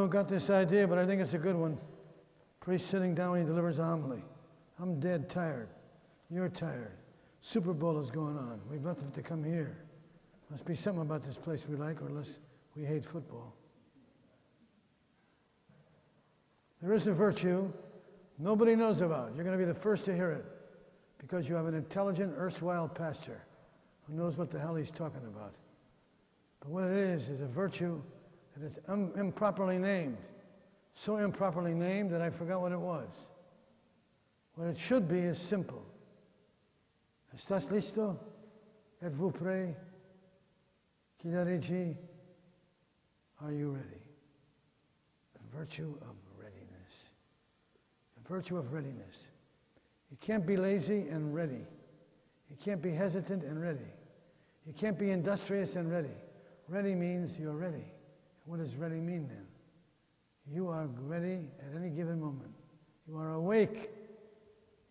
got this idea, but I think it's a good one. Priest sitting down when he delivers a homily. I'm dead tired. You're tired. Super Bowl is going on. We've left to come here. Must be something about this place we like, or unless we hate football. There is a virtue nobody knows about. You're going to be the first to hear it because you have an intelligent, erstwhile pastor who knows what the hell he's talking about. But what it is a virtue that is improperly named. So improperly named that I forgot what it was. What it should be is simple. ¿Estás listo? ¿Êtes-vous prêt? ¿Qué Are you ready? The virtue of readiness. The virtue of readiness. You can't be lazy and ready. You can't be hesitant and ready. You can't be industrious and ready. Ready means you're ready. What does ready mean then? You are ready at any given moment. You are awake.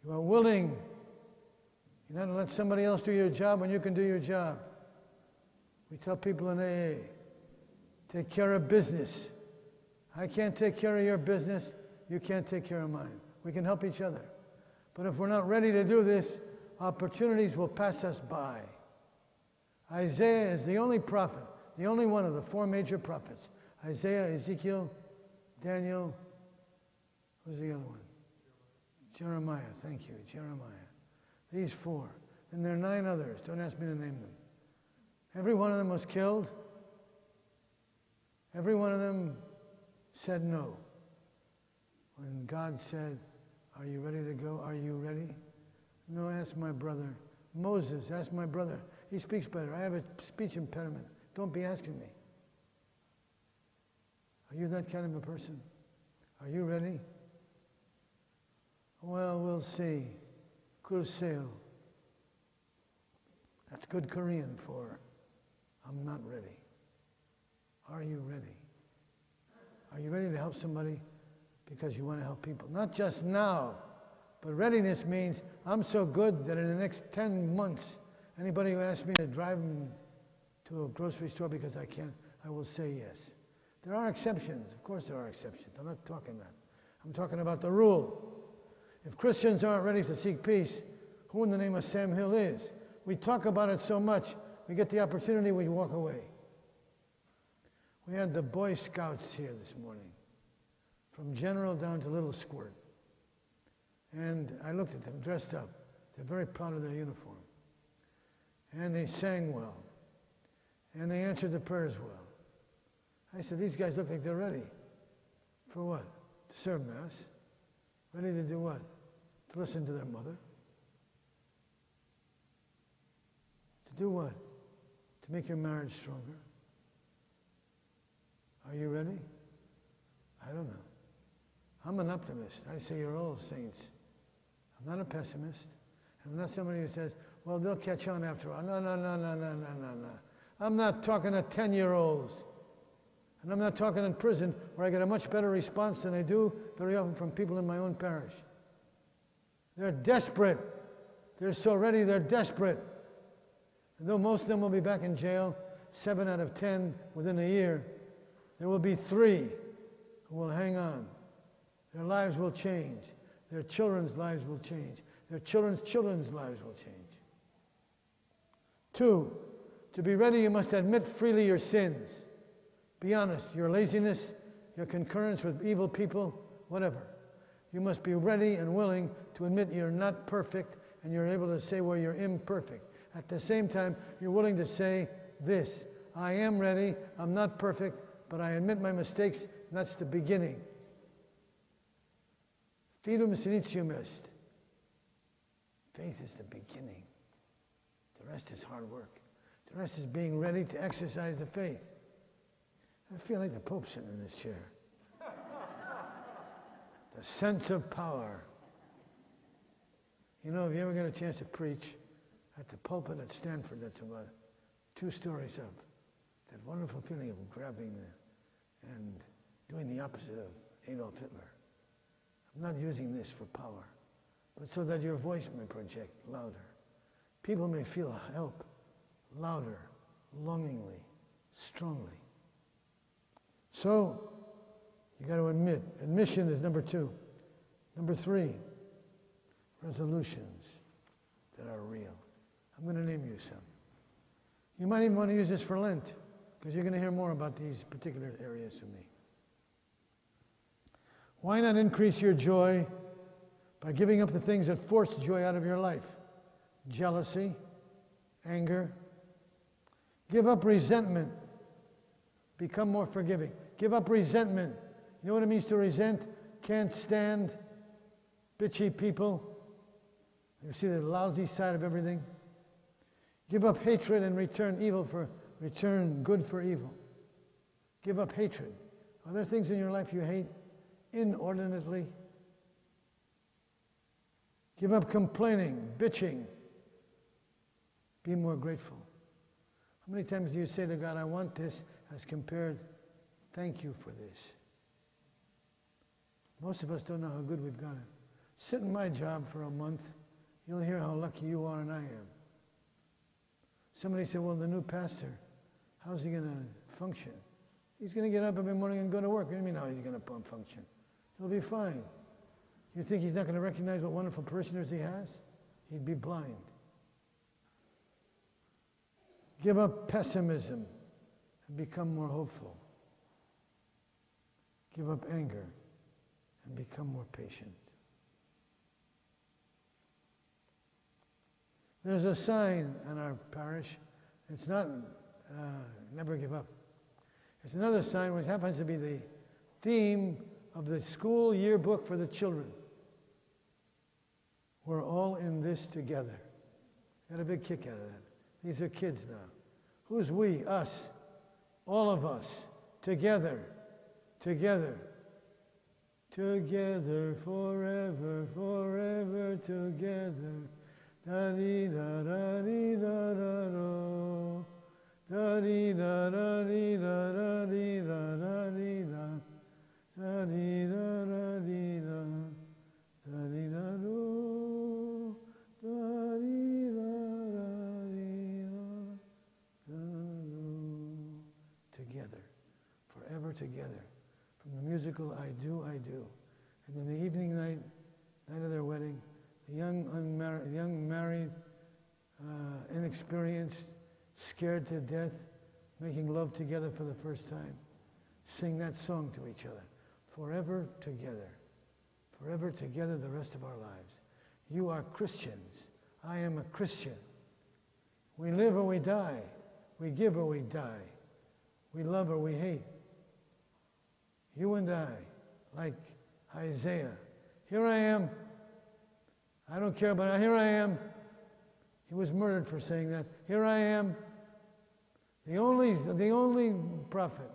You are willing. You're not going to let somebody else do your job when you can do your job. We tell people in AA, take care of business. I can't take care of your business. You can't take care of mine. We can help each other. But if we're not ready to do this, opportunities will pass us by. Isaiah is the only prophet, the only one of the four major prophets. Isaiah, Ezekiel, Daniel, who's the other one? Jeremiah, thank you, Jeremiah. These four. And there are 9 others. Don't ask me to name them. Every one of them was killed. Every one of them said no. When God said, are you ready to go? Are you ready? No, ask my brother. Moses, ask my brother. He speaks better. I have a speech impediment. Don't be asking me. Are you that kind of a person? Are you ready? Well, we'll see. Kurseo. That's good Korean for I'm not ready. Are you ready? Are you ready to help somebody because you want to help people? Not just now, but readiness means I'm so good that in the next 10 months, anybody who asks me to drive them to a grocery store because I can, I will say yes. There are exceptions. Of course there are exceptions. I'm not talking that. I'm talking about the rule. If Christians aren't ready to seek peace, who in the name of Sam Hill is? We talk about it so much, we get the opportunity, we walk away. We had the Boy Scouts here this morning, from general down to little squirt. And I looked at them, dressed up. They're very proud of their uniform. And they sang well. And they answered the prayers well. I said, these guys look like they're ready. For what? To serve Mass. Ready to do what? To listen to their mother. To do what? To make your marriage stronger. Are you ready? I don't know. I'm an optimist. I say you're all saints. I'm not a pessimist. I'm not somebody who says, well, they'll catch on after all. No. I'm not talking to 10-year-olds. And I'm not talking in prison where I get a much better response than I do very often from people in my own parish. They're desperate. They're so ready, they're desperate. And though most of them will be back in jail, 7 out of 10 within a year, there will be 3 who will hang on. Their lives will change. Their children's lives will change. Their children's children's lives will change. 2, to be ready, you must admit freely your sins. Be honest, your laziness, your concurrence with evil people, whatever. You must be ready and willing to admit you're not perfect, and you're able to say where you're imperfect. At the same time, you're willing to say this: I am ready, I'm not perfect, but I admit my mistakes, and that's the beginning. Fidum initium est. Faith is the beginning. The rest is hard work. The rest is being ready to exercise the faith. I feel like the Pope's sitting in this chair. The sense of power. You know, if you ever get a chance to preach at the pulpit at Stanford, that's about 2 stories up. That wonderful feeling of grabbing and doing the opposite of Adolf Hitler. I'm not using this for power, but so that your voice may project louder. People may feel help louder, longingly, strongly. So, You got to admit. Admission is number 2. Number 3, resolutions that are real. I'm going to name you some. You might even want to use this for Lent, because you're going to hear more about these particular areas from me. Why not increase your joy by giving up the things that force joy out of your life? Jealousy, anger. Give up resentment. Become more forgiving. Give up resentment. You know what it means to resent? Can't stand bitchy people. You see the lousy side of everything. Give up hatred and return good for evil. Give up hatred. Are there things in your life you hate inordinately? Give up complaining, bitching. Be more grateful. How many times do you say to God, I want this, as compared, thank you for this? Most of us don't know how good we've got it. Sit in my job for a month. You'll hear how lucky you are and I am. Somebody said, well, the new pastor, how's he going to function? He's going to get up every morning and go to work. What do you mean how he's going to function? He'll be fine. You think he's not going to recognize what wonderful parishioners he has? He'd be blind. Give up pessimism and become more hopeful. Give up anger and become more patient. There's a sign in our parish. It's not never give up. It's another sign which happens to be the theme of the school yearbook for the children. We're all in this together. Got a big kick out of that. These are kids now. Who's we? Us. All of us. Together. Together. Together, forever, forever, together. Da-dee-da-da-dee-da-da-do. Da-dee-da-da-dee-da-da-dee-da-da-dee-da. Da-dee-da-da-dee-da. Da-dee-da-do. Together, forever together. From the musical I Do, I Do. And then the evening night of their wedding, the young married, inexperienced, scared to death, making love together for the first time, sing that song to each other. Forever together. Forever together the rest of our lives. You are Christians. I am a Christian. We live or we die. We give or we die. We love or we hate. You and I, like Isaiah, here I am. I don't care about it. Here I am. He was murdered for saying that. Here I am. The only prophet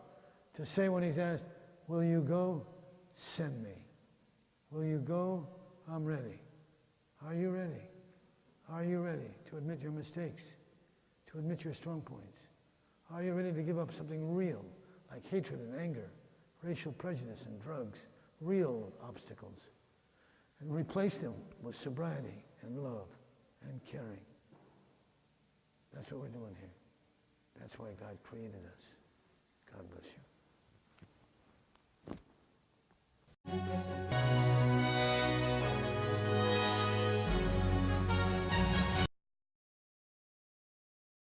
to say when he's asked, will you go? Send me. Will you go? I'm ready. Are you ready? Are you ready to admit your mistakes? To admit your strong points? Are you ready to give up something real, like hatred and anger, racial prejudice and drugs, real obstacles, and replace them with sobriety and love and caring? That's what we're doing here. That's why God created us. God bless you.